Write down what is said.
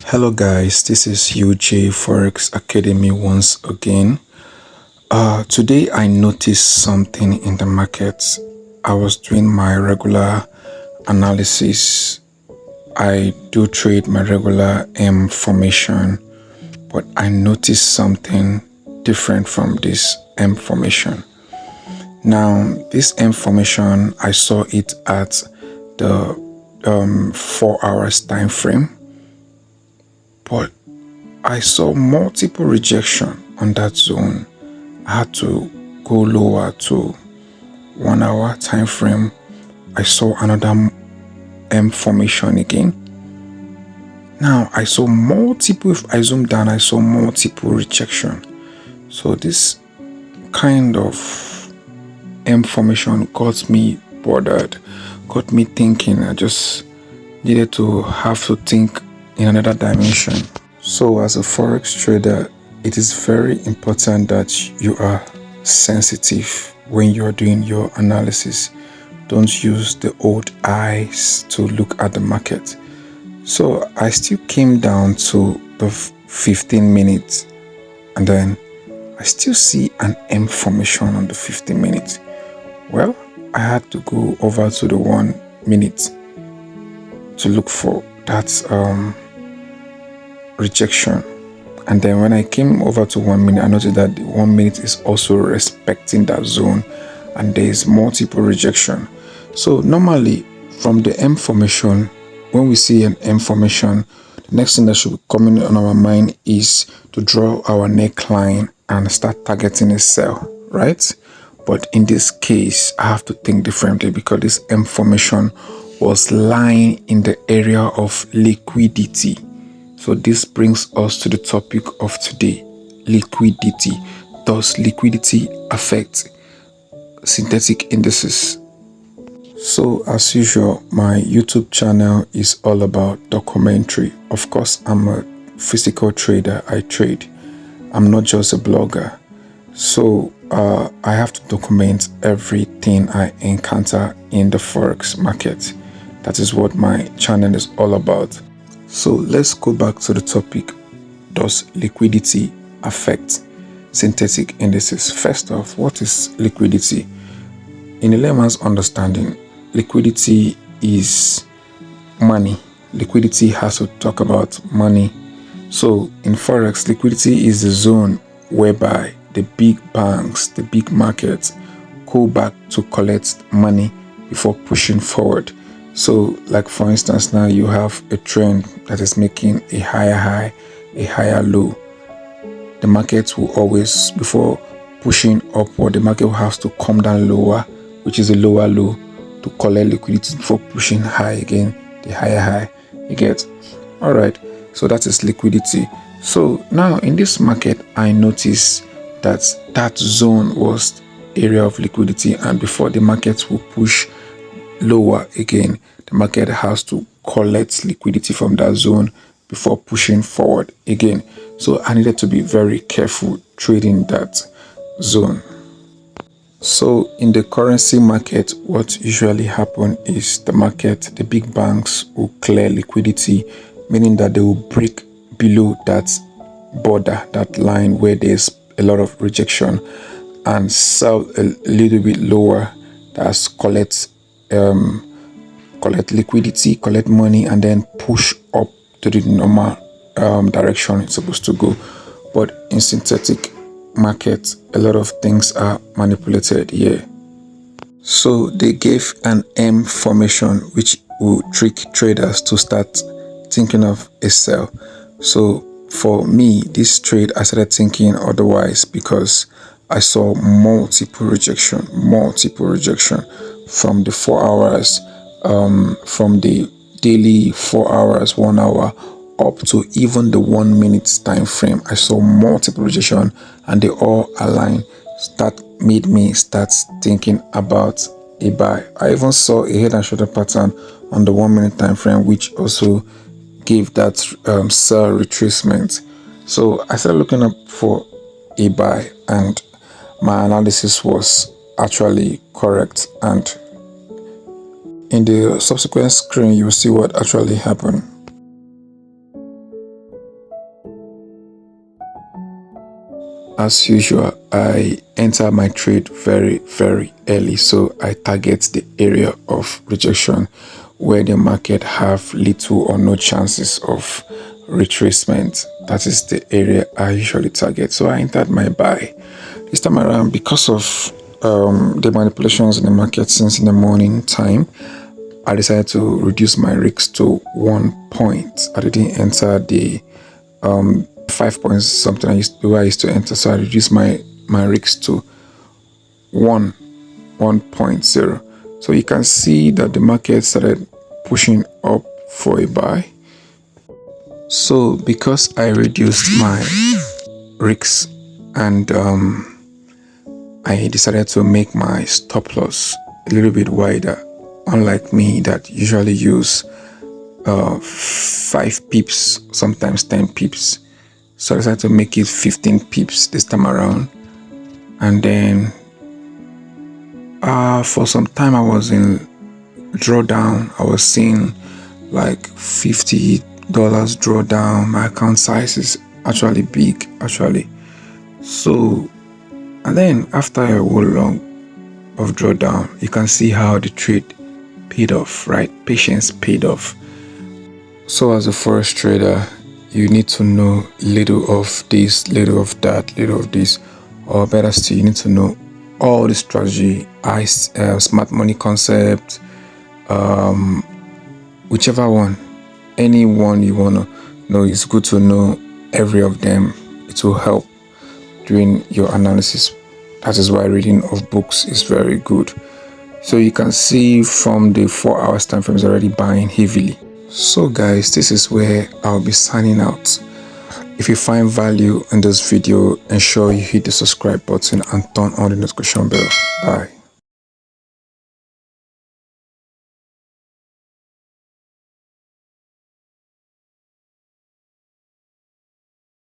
Hello guys, this is UJ Forex Academy once again. Today I noticed something in the market. I was doing my regular analysis. I do trade my regular M formation, but I noticed something different from this M formation. Now, this M formation, I saw it at the 4 hours time frame, but I saw multiple rejection on that zone. I had to go lower to 1 hour time frame. I saw another M formation again. Now I saw multiple, if I zoom down, I saw multiple rejection. So this kind of M formation got me bothered, got me thinking. I just needed to have to think in another dimension. So as a Forex trader, it is very important that you are sensitive when you're doing your analysis. Don't use the old eyes to look at the market. So I still came down to the 15 minutes and then I still see an M formation on the 15 minutes. Well, I had to go over to the 1 minute to look for that rejection. And then when I came over to 1 minute, I noticed that the 1 minute is also respecting that zone and there is multiple rejection. So normally from the M formation, when we see an M formation, the next thing that should be coming on our mind is to draw our neckline and start targeting a sell, right? But in this case, I have to think differently because this M formation was lying in the area of liquidity. So this brings us to the topic of today, liquidity. Does liquidity affect synthetic indices? So as usual, my YouTube channel is all about documentary. Of course, I'm a physical trader. I trade. I'm not just a blogger. So I have to document everything I encounter in the Forex market. That is what my channel is all about. So let's go back to the topic. Does liquidity affect synthetic indices? First off, what is liquidity? In a layman's understanding, liquidity is money. Liquidity has to talk about money. So in Forex, liquidity is the zone whereby the big banks, the big markets go back to collect money before pushing forward. So like for instance, now you have a trend that is making a higher high, a higher low. The market will always, before pushing upward, the market will have to come down lower, which is a lower low, to collect liquidity before pushing high again, the higher high. You get? All right. So that is liquidity. So now in this market, I noticed that that zone was area of liquidity, and before the market will push lower again, the market has to collect liquidity from that zone before pushing forward again. So I needed to be very careful trading that zone. So in the currency market, what usually happens is the market, the big banks will clear liquidity, meaning that they will break below that border, that line where there's a lot of rejection, and sell a little bit lower. That's collect liquidity, collect money, and then push up to the normal direction it's supposed to go. But in synthetic market, a lot of things are manipulated here. So they gave an M formation which will trick traders to start thinking of a sell. So for me, this trade, I started thinking otherwise because I saw multiple rejection from the 4 hours, from the daily 4 hours, 1 hour, up to even the 1 minute time frame. I saw multiple rejection and they all aligned. That made me start thinking about a buy. I even saw a head and shoulder pattern on the 1 minute time frame, which also gave that sell retracement. So I started looking up for a buy, and my analysis was actually correct. And in the subsequent screen, you'll see what actually happened. As usual, I enter my trade very, very early, so I target the area of rejection where the market have little or no chances of retracement. That is the area I usually target. So I entered my buy. This time around, because of the manipulations in the market since in the morning time, I decided to reduce my risks to 1 point. I didn't enter the 5 points something I used to enter, so I reduced my risks to 1.0. So you can see that the market started pushing up for a buy. So because I reduced my risks and I decided to make my stop loss a little bit wider, unlike me that usually use 5 pips, sometimes 10 pips. So I decided to make it 15 pips this time around. And then for some time I was in drawdown. I was seeing like $50 drawdown. My account size is actually big, actually. So, and then after a whole long of drawdown, you can see how the trade paid off, right? Patience paid off. So as a forex trader, you need to know little of this, little of that, little of this, or better still, you need to know all the strategy, smart money concept, whichever one, any one you want to know. It's good to know every of them. It will help during your analysis. That is why reading of books is very good. So you can see from the 4 hours time frame is already buying heavily. So guys, this is where I'll be signing out. If you find value in this video, ensure you hit the subscribe button and turn on the notification bell. Bye.